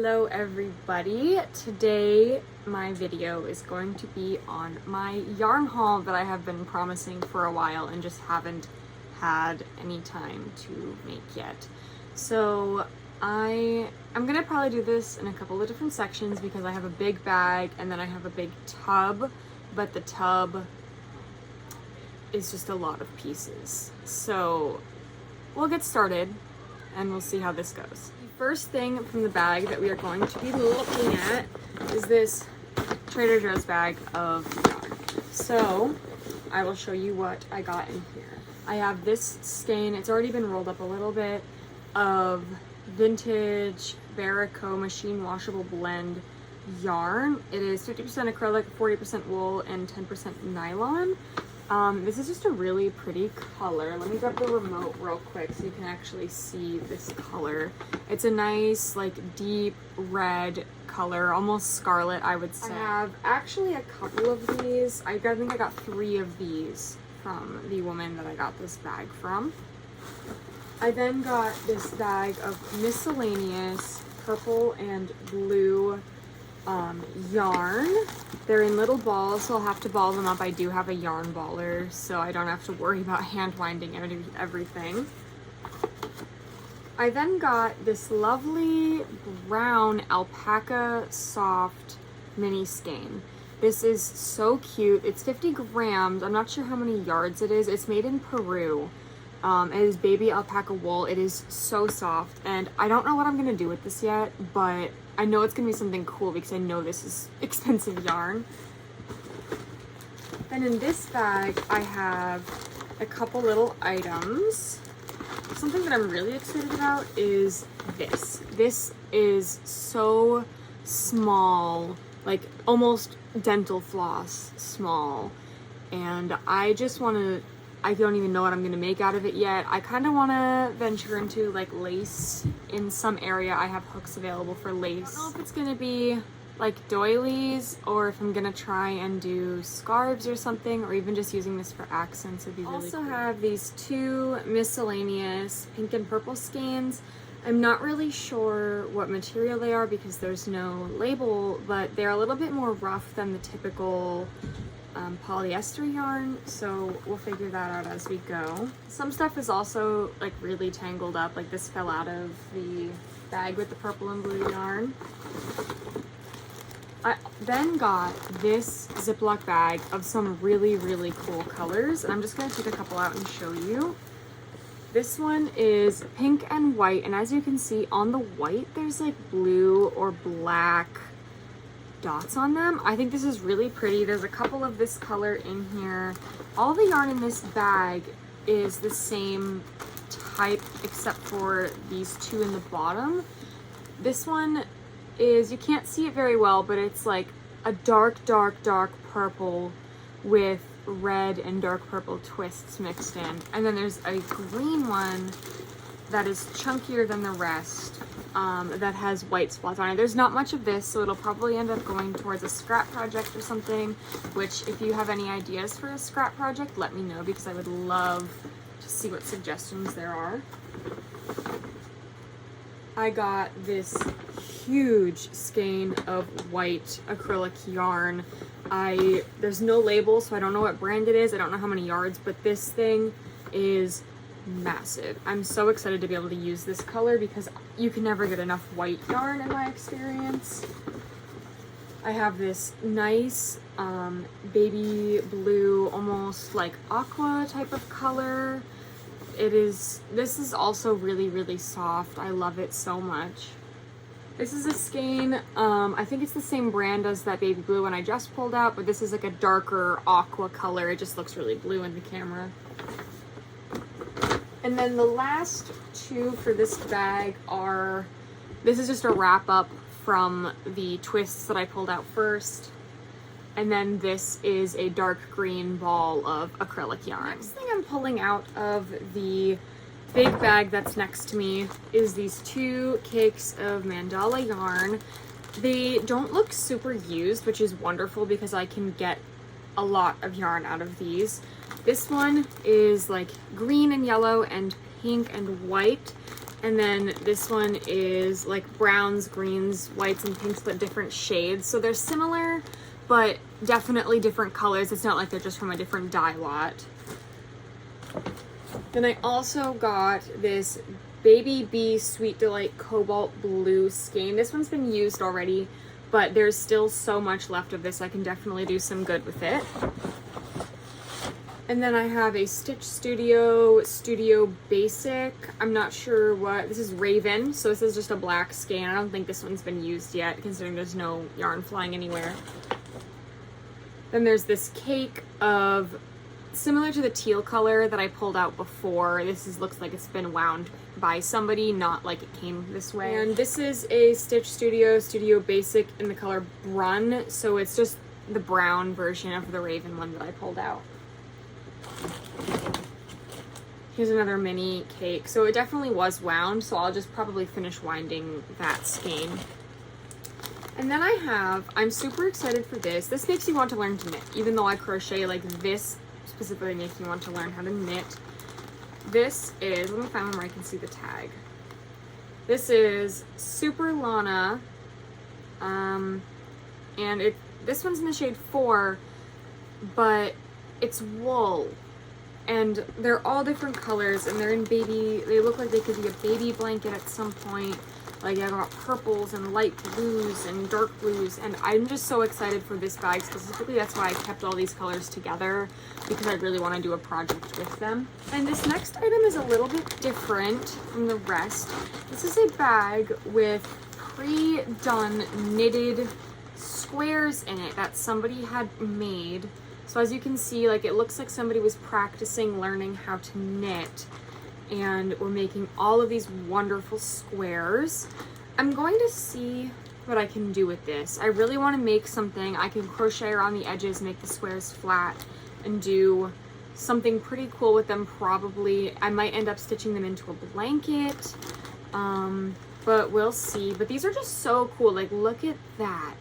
Hello everybody. Today my video is going to be on my yarn haul that I have been promising for a while and just haven't had any time to make yet. So I'm gonna probably do this in a couple of different sections because I have a big bag and then I have a big tub, but the tub is just a lot of pieces. So we'll get started and we'll see how this goes. The first thing from the bag that we are going to be looking at is this Trader Joe's bag of yarn. So I will show you what I got in here. I have this skein, it's already been rolled up a little bit, of vintage Barraco machine washable blend yarn. It is 50% acrylic, 40% wool, and 10% nylon. This is just a really pretty color. Let me grab the remote real quick so you can actually see this color. It's a nice, like, deep red color, almost scarlet, I would say. I have actually a couple of these. I think I got 3 of these from the woman that I got this bag from. I then got this bag of miscellaneous purple and blue yarn. They're in little balls, so I'll have to ball them up. I do have a yarn baller, so I don't have to worry about hand winding everything. I then got this lovely brown alpaca soft mini skein. This is so cute. It's 50 grams. I'm not sure how many yards it is. It's made in Peru. It is baby alpaca wool. It is so soft, and I don't know what I'm gonna do with this yet, but I know it's gonna be something cool because I know this is expensive yarn. Then in this bag, I have a couple little items. Something that I'm really excited about is this. This is so small, like almost dental floss small, and I just wanna, I don't even know what I'm going to make out of it yet. I kind of want to venture into like lace in some area. I have hooks available for lace. I don't know if it's going to be like doilies or if I'm going to try and do scarves or something, or even just using this for accents would be really cool. I also have these 2 miscellaneous pink and purple skeins. I'm not really sure what material they are because there's no label, but they're a little bit more rough than the typical polyester yarn, so we'll figure that out as we go. Some stuff is also like really tangled up, like this fell out of the bag with the purple and blue yarn. I then got this Ziploc bag of some really, really cool colors, and I'm just going to take a couple out and show you. This one is pink and white, and as you can see on the white there's like blue or black dots on them. I think this is really pretty. There's a couple of this color in here. All the yarn in this bag is the same type except for these 2 in the bottom. This one is, you can't see it very well, but it's like a dark purple with red and dark purple twists mixed in. And then there's a green one that is chunkier than the rest, that has white spots on it. There's not much of this, so it'll probably end up going towards a scrap project or something, which if you have any ideas for a scrap project, let me know because I would love to see what suggestions there are. I got this huge skein of white acrylic yarn. There's no label, so I don't know what brand it is. I don't know how many yards, but this thing is massive. I'm so excited to be able to use this color because you can never get enough white yarn in my experience. I have this nice baby blue, almost like aqua type of color. This is also really, really soft. I love it so much. This is a skein. I think it's the same brand as that baby blue one I just pulled out, but this is like a darker aqua color. It just looks really blue in the camera. And then the last 2 for this bag are, this is just a wrap up from the twists that I pulled out first. And then this is a dark green ball of acrylic yarn. Next thing I'm pulling out of the big bag that's next to me is these 2 cakes of mandala yarn. They don't look super used, which is wonderful because I can get a lot of yarn out of these. This one is like green and yellow and pink and white. And then this one is like browns, greens, whites, and pinks, but different shades. So they're similar, but definitely different colors. It's not like they're just from a different dye lot. Then I also got this Baby Bee Sweet Delight Cobalt Blue skein. This one's been used already, but there's still so much left of this. I can definitely do some good with it. And then I have a Stitch Studio Basic. I'm not sure what, this is Raven, so this is just a black skein. I don't think this one's been used yet, considering there's no yarn flying anywhere. Then there's this cake of, similar to the teal color that I pulled out before. This looks like it's been wound by somebody, not like it came this way. And this is a Stitch Studio Basic in the color Brun, so it's just the brown version of the Raven one that I pulled out. Here's another mini cake. So it definitely was wound, so I'll just probably finish winding that skein. And then I'm super excited for this. This makes you want to learn to knit. Even though I crochet, like this specifically makes me want to learn how to knit. This is, let me find one where I can see the tag. This is Super Lana. And this one's in the shade 4, but it's wool. And they're all different colors, and they're in they look like they could be a baby blanket at some point. Like I got purples and light blues and dark blues, and I'm just so excited for this bag specifically. That's why I kept all these colors together, because I really want to do a project with them. And this next item is a little bit different from the rest. This is a bag with pre-done knitted squares in it that somebody had made. So as you can see, like it looks like somebody was practicing learning how to knit, and we're making all of these wonderful squares. I'm going to see what I can do with this. I really want to make something I can crochet around the edges, make the squares flat, and do something pretty cool with them. Probably I might end up stitching them into a blanket, but we'll see. But these are just so cool. Like, look at that.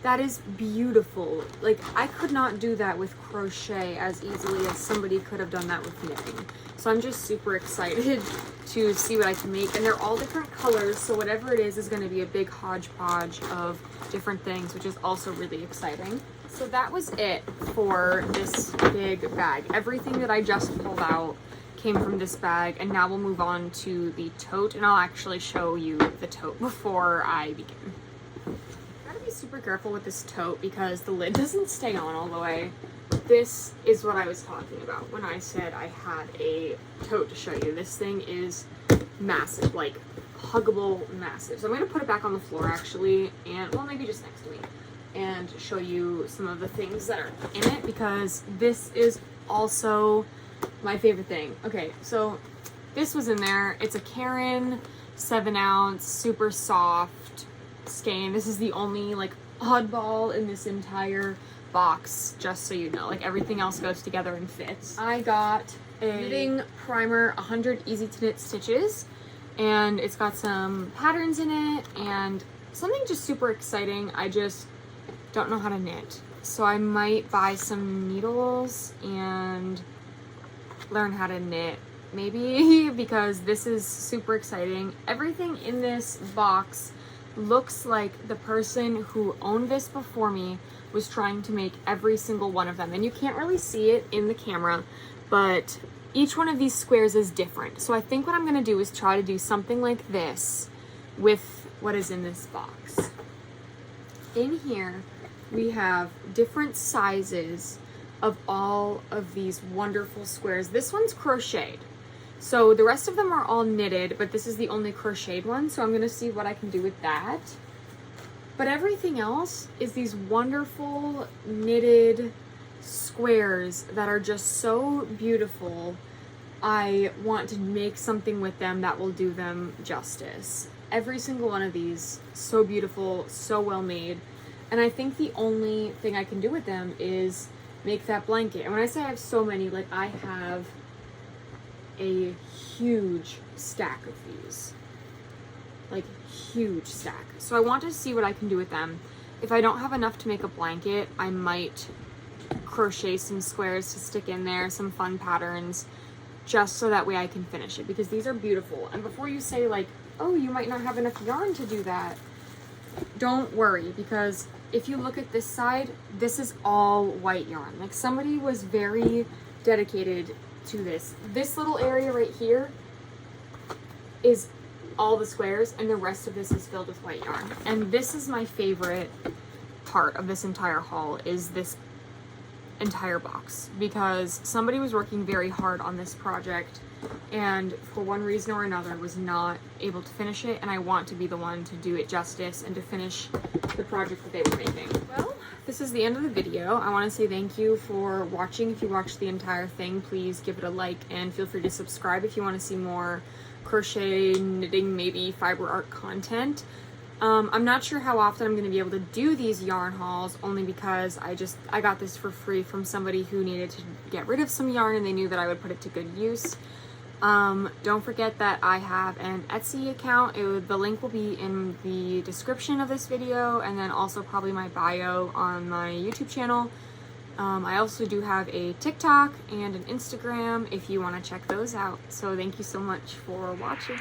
That is beautiful. Like, I could not do that with crochet as easily as somebody could have done that with knitting. So I'm just super excited to see what I can make. And they're all different colors, so whatever it is going to be a big hodgepodge of different things, which is also really exciting. So that was it for this big bag. Everything that I just pulled out came from this bag, and now we'll move on to the tote, and I'll actually show you the tote before I begin. Super careful with this tote because the lid doesn't stay on all the way. This is what I was talking about when I said I had a tote to show you. This thing is massive, like huggable massive. So I'm going to put it back on the floor actually, and well, maybe just next to me, and show you some of the things that are in it, because this is also my favorite thing. Okay, so this was in there. It's a Karen 7-ounce super soft skein. This is the only like oddball in this entire box, just so you know. Like everything else goes together and fits. I got a knitting primer, 100 easy to knit stitches, and it's got some patterns in it and something just super exciting. I just don't know how to knit, so I might buy some needles and learn how to knit, maybe, because this is super exciting. Everything in this box looks like the person who owned this before me was trying to make every single one of them. And you can't really see it in the camera, but each one of these squares is different. So I think what I'm going to do is try to do something like this with what is in this box. In here, we have different sizes of all of these wonderful squares. This one's crocheted. So the rest of them are all knitted, but this is the only crocheted one, so I'm going to see what I can do with that. But everything else is these wonderful knitted squares that are just so beautiful. I want to make something with them that will do them justice. Every single one of these, so beautiful, so well made. And I think the only thing I can do with them is make that blanket. And when I say I have so many, like I have a huge stack of these, like huge stack. So I want to see what I can do with them. If I don't have enough to make a blanket, I might crochet some squares to stick in there, some fun patterns, just so that way I can finish it, because these are beautiful. And before you say like, oh, you might not have enough yarn to do that, don't worry, because if you look at this side, this is all white yarn. Like, somebody was very dedicated to this. This little area right here is all the squares, and the rest of this is filled with white yarn. And this is my favorite part of this entire haul, is this entire box, because somebody was working very hard on this project and for one reason or another was not able to finish it, and I want to be the one to do it justice and to finish the project that they were making. Well, this is the end of the video. I want to say thank you for watching. If you watched the entire thing, please give it a like and feel free to subscribe if you want to see more crochet, knitting, maybe fiber art content. I'm not sure how often I'm going to be able to do these yarn hauls, only because I got this for free from somebody who needed to get rid of some yarn and they knew that I would put it to good use. Don't forget that I have an Etsy account. The link will be in the description of this video, and then also probably my bio on my YouTube channel. I also do have a TikTok and an Instagram if you want to check those out. So thank you so much for watching.